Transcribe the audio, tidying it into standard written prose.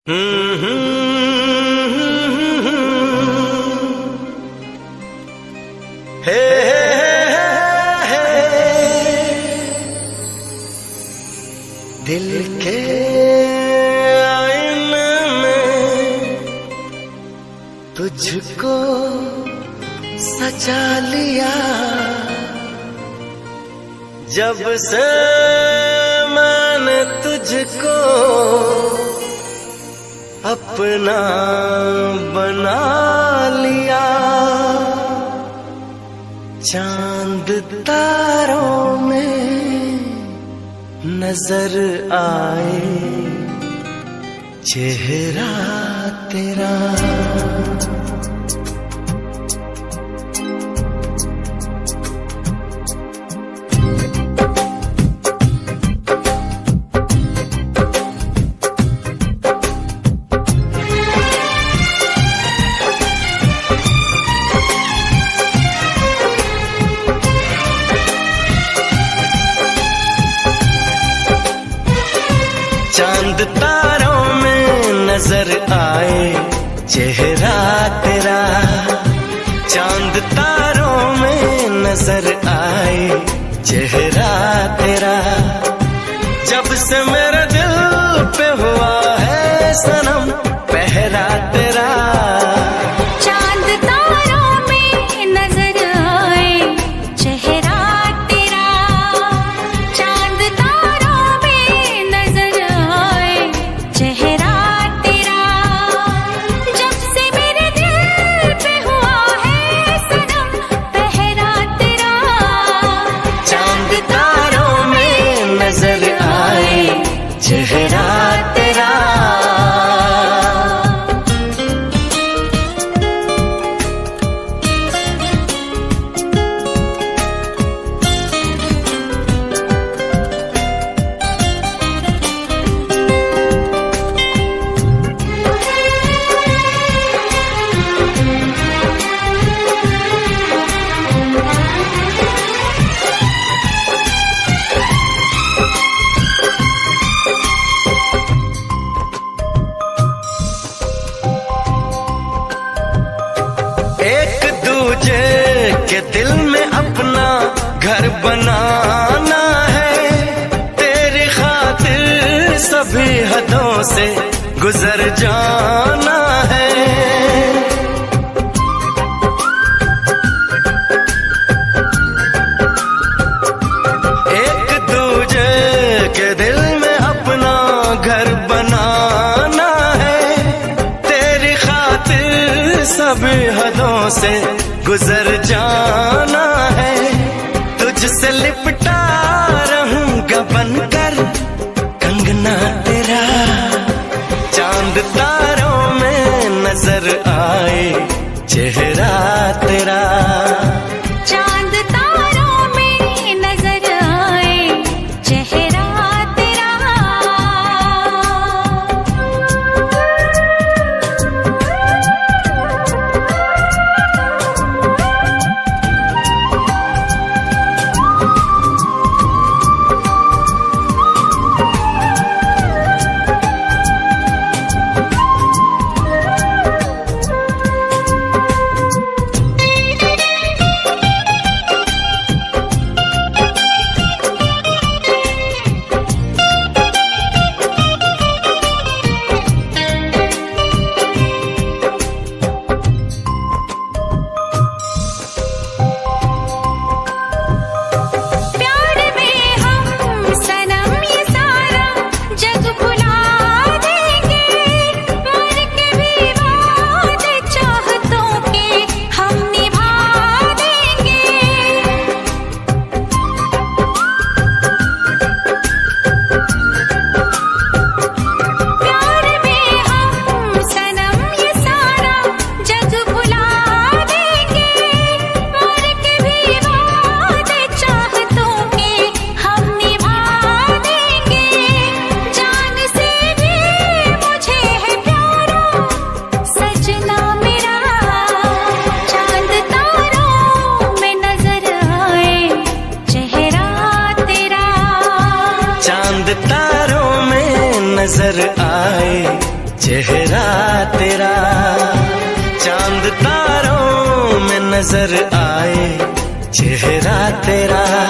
हे दिल के आईने में तुझको सजा लिया, जब से मैंने तुझको अपना बना लिया। चांद तारों में नजर आए चेहरा तेरा। चांद तारों में नजर आए चेहरा तेरा। चांद तारों में नजर आए चेहरा तेरा। जब से मेरे दिल पे हुआ है सनम पहरा तेरा। चांद तारों में नजर आए चेहरा तेरा। चांद तारों में नजर आए चेहरा तेरा। जब से मेरे दिल पे हुआ है सनम पहरा तेरा। चांद तारों में नजर आए चेहरा तेरा। एक दूजे के दिल में अपना घर बनाना है। तेरी खातिर सभी हदों से गुजर जाना है। एक दूजे के दिल में अपना घर बनाना है। तेरी खातिर सभी हदों से गुजर जाना है। तुझसे लिपटा रहूंगा बनकर कंगना तेरा। चांद तारों में नजर आए चेहरा तेरा। चांद तारों में नजर आए चेहरा तेरा। चेहरा तेरा चांद तारों में नजर आए, चेहरा तेरा।